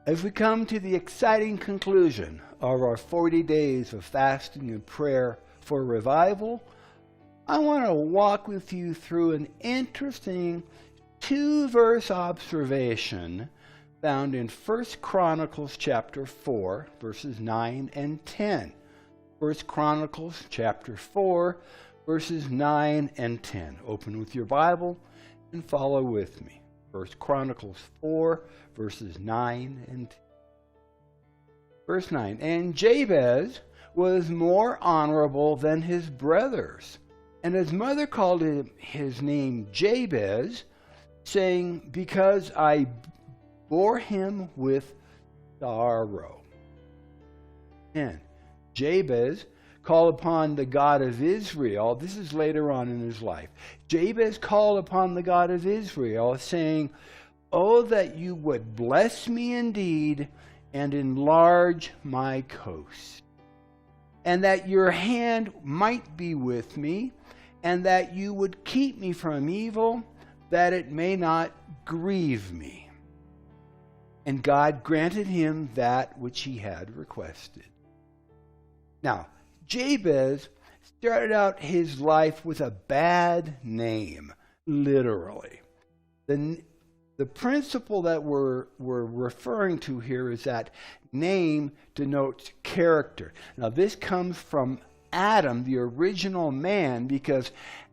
As we come to the exciting conclusion of our 40 days of fasting and prayer for revival, I want to walk with you through an interesting 2-verse observation found in 1 Chronicles chapter 4, verses 9 and 10. 1 Chronicles chapter 4, verses 9 and 10. Open with your Bible and follow with me. 1 Chronicles 4, verses 9 and 10. Verse 9, and Jabez was more honorable than his brothers, and his mother called his name Jabez, saying, because I bore him with sorrow. And Jabez called upon the God of Israel. This is later on in his life. Jabez called upon the God of Israel, saying, oh, that you would bless me indeed and enlarge my coast, and that your hand might be with me, and that you would keep me from evil, that it may not grieve me. And God granted him that which he had requested. Now, Jabez started out his life with a bad name, literally. The principle that we're referring to here is that name denotes character. Now, this comes from Adam, the original man, because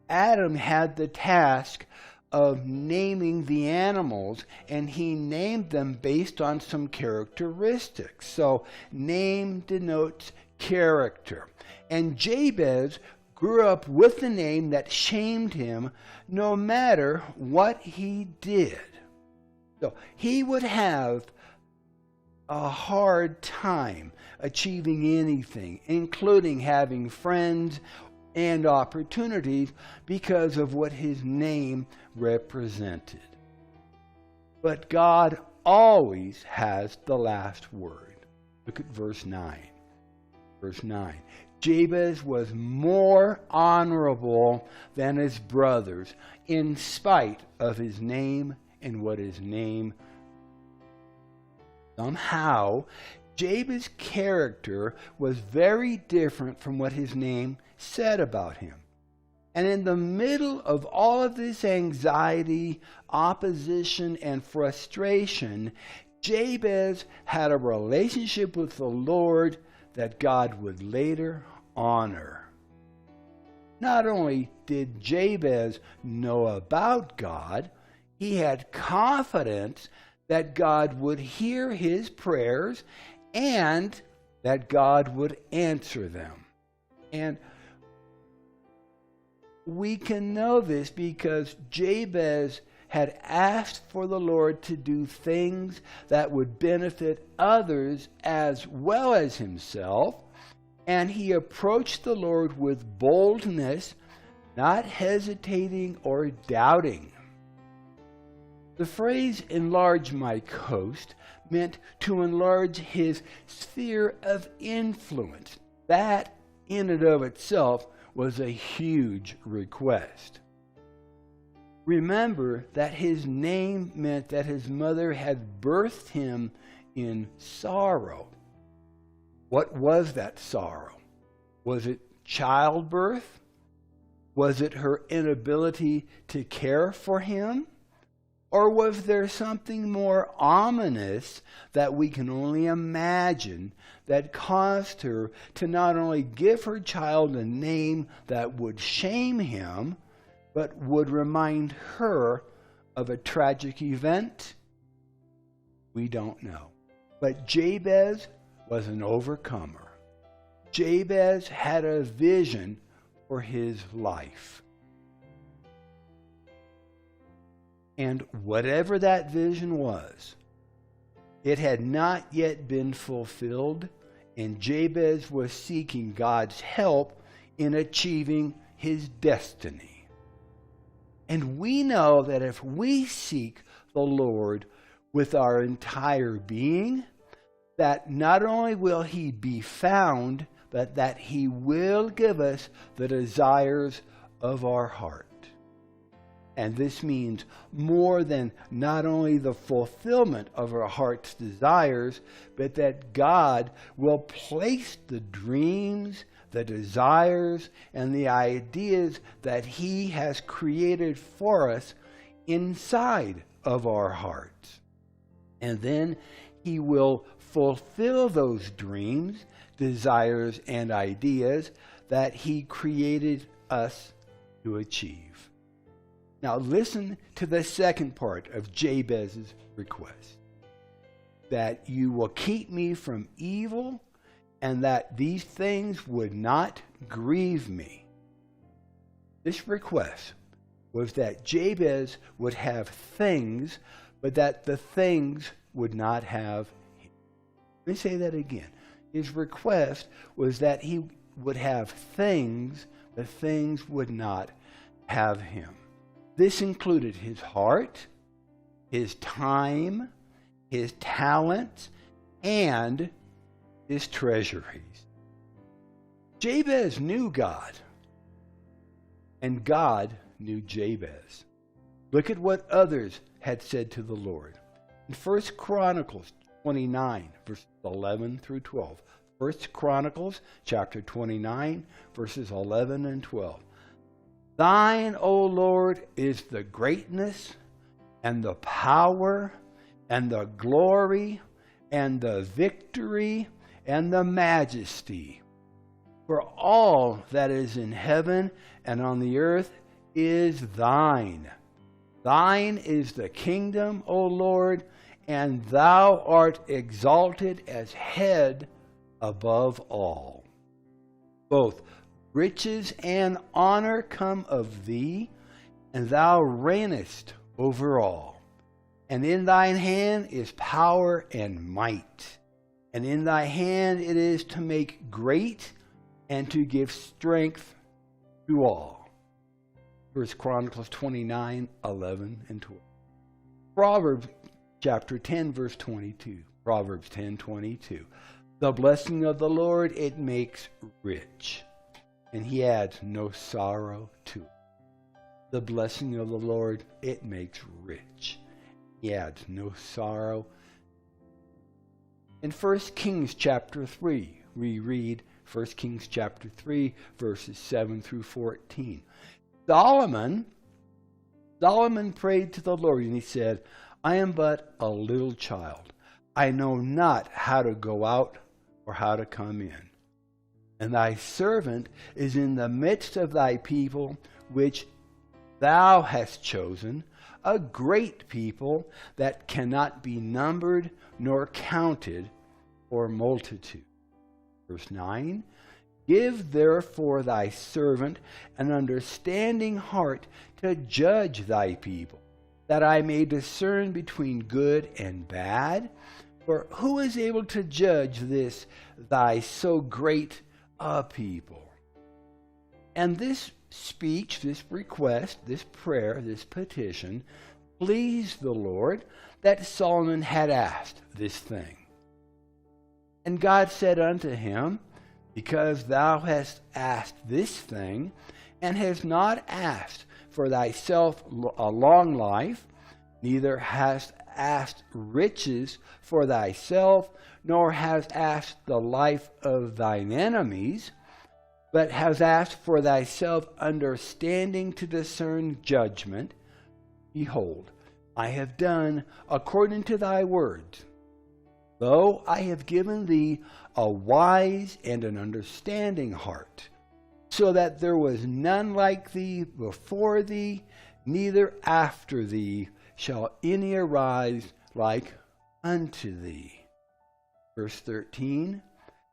Adam had the task of naming the animals, and he named them based on some characteristics. So name denotes character. And Jabez grew up with a name that shamed him no matter what he did. So he would have a hard time achieving anything, including having friends and opportunities, because of what his name represented. But God always has the last word. Look at verse 9. Verse 9. Jabez was more honorable than his brothers, in spite of his name and what his name. Somehow, Jabez's character was very different from what his name said about him. And in the middle of all of this anxiety, opposition, and frustration, Jabez had a relationship with the Lord that God would later honor. Not only did Jabez know about God, he had confidence that God would hear his prayers and that God would answer them. And we can know this because Jabez had asked for the Lord to do things that would benefit others as well as himself, and he approached the Lord with boldness, not hesitating or doubting. The phrase enlarge my coast meant to enlarge his sphere of influence. That in and of itself was a huge request. Remember that his name meant that his mother had birthed him in sorrow. What was that sorrow? Was it childbirth? Was it her inability to care for him? Or was there something more ominous that we can only imagine that caused her to not only give her child a name that would shame him, but would remind her of a tragic event? We don't know. But Jabez was an overcomer. Jabez had a vision for his life. And whatever that vision was, it had not yet been fulfilled, and Jabez was seeking God's help in achieving his destiny. And we know that if we seek the Lord with our entire being, that not only will he be found, but that he will give us the desires of our heart. And this means more than not only the fulfillment of our heart's desires, but that God will place the dreams, the desires, and the ideas that He has created for us inside of our hearts. And then He will fulfill those dreams, desires, and ideas that He created us to achieve. Now listen to the second part of Jabez's request. That you will keep me from evil, and that these things would not grieve me. This request was that Jabez would have things, but that the things would not have him. Let me say that again. His request was that he would have things, but things would not have him. This included his heart, his time, his talents, and his treasuries. Jabez knew God, and God knew Jabez. Look at what others had said to the Lord. In 1 Chronicles 29, verses 11 through 12. 1 Chronicles chapter 29, verses 11 and 12. Thine, O Lord, is the greatness and the power and the glory and the victory and the majesty. For all that is in heaven and on the earth is thine. Thine is the kingdom, O Lord, and thou art exalted as head above all. Both riches and honor come of thee, and thou reignest over all. And in thine hand is power and might. And in thy hand it is to make great and to give strength to all. 1 Chronicles 29, 11 and 12. Proverbs chapter 10, verse 22. Proverbs 10, 22. The blessing of the Lord, it makes rich, and He adds no sorrow to it. The blessing of the Lord, it makes rich. He adds no sorrow. In 1 Kings chapter 3, we read 1 Kings chapter 3, verses 7 through 14. Solomon prayed to the Lord, and he said, I am but a little child. I know not how to go out or how to come in. And thy servant is in the midst of thy people, which thou hast chosen, a great people that cannot be numbered nor counted for multitude. Verse 9, give therefore thy servant an understanding heart to judge thy people, that I may discern between good and bad. For who is able to judge this thy so great a people? And this speech, this request, this prayer, this petition pleased the Lord, that Solomon had asked this thing. And God said unto him, because thou hast asked this thing, and hast not asked for thyself a long life, neither hast asked riches for thyself, nor hast asked the life of thine enemies, but hast asked for thyself understanding to discern judgment. Behold, I have done according to thy words. Lo, I have given thee a wise and an understanding heart, so that there was none like thee before thee, neither after thee shall any arise like unto thee. Verse 13,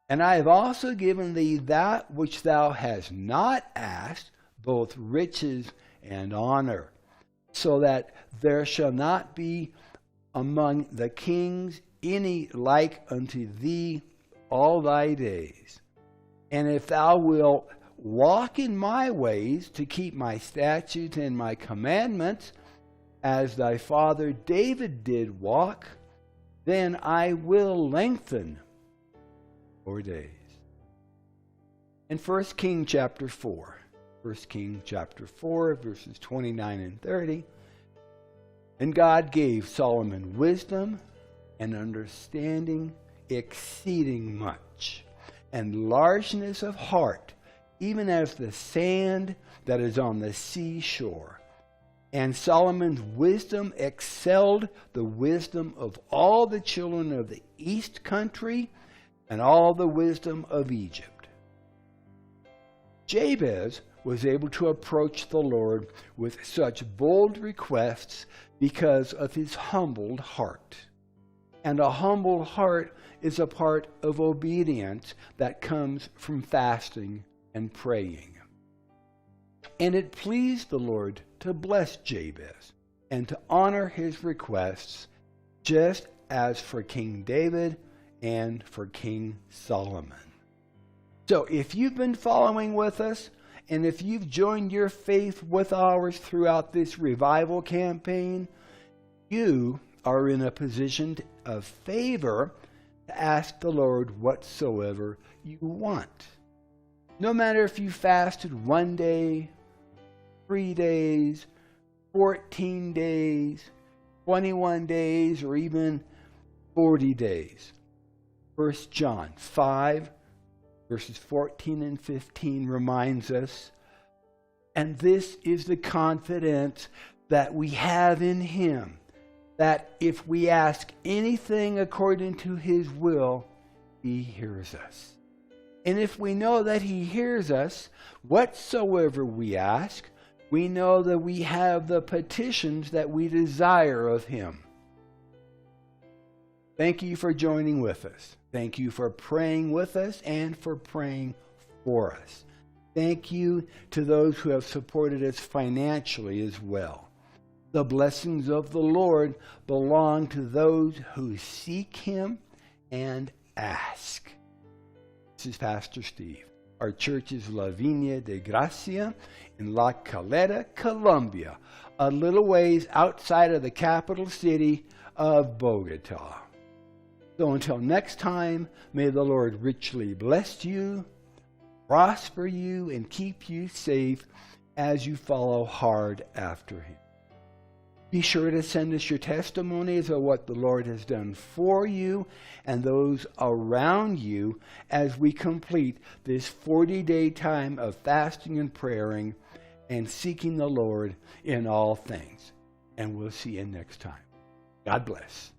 and I have also given thee that which thou hast not asked, both riches and honor, so that there shall not be among the kings any like unto thee all thy days. And if thou wilt walk in my ways to keep my statutes and my commandments, as thy father David did walk, then I will lengthen your days. In 1 Kings chapter 4, 1 Kings chapter 4, verses 29 and 30. And God gave Solomon wisdom and understanding exceeding much, and largeness of heart, even as the sand that is on the seashore. And Solomon's wisdom excelled the wisdom of all the children of the east country and all the wisdom of Egypt. Jabez was able to approach the Lord with such bold requests because of his humbled heart. And a humbled heart is a part of obedience that comes from fasting and praying. And it pleased the Lord to bless Jabez and to honor his requests, just as for King David and for King Solomon. So if you've been following with us, and if you've joined your faith with ours throughout this revival campaign, you are in a position of favor to ask the Lord whatsoever you want. No matter if you fasted 1 day, 3 days, 14 days, 21 days, or even 40 days. 1 John 5, verses 14 and 15 reminds us, and this is the confidence that we have in him, that if we ask anything according to his will, he hears us. And if we know that he hears us, whatsoever we ask, we know that we have the petitions that we desire of him. Thank you for joining with us. Thank you for praying with us and for praying for us. Thank you to those who have supported us financially as well. The blessings of the Lord belong to those who seek him and ask. This is Pastor Steve. Our church is La Viña de Gracia in La Calera, Colombia, a little ways outside of the capital city of Bogota. So until next time, may the Lord richly bless you, prosper you, and keep you safe as you follow hard after him. Be sure to send us your testimonies of what the Lord has done for you and those around you as we complete this 40-day time of fasting and praying and seeking the Lord in all things. And we'll see you next time. God bless.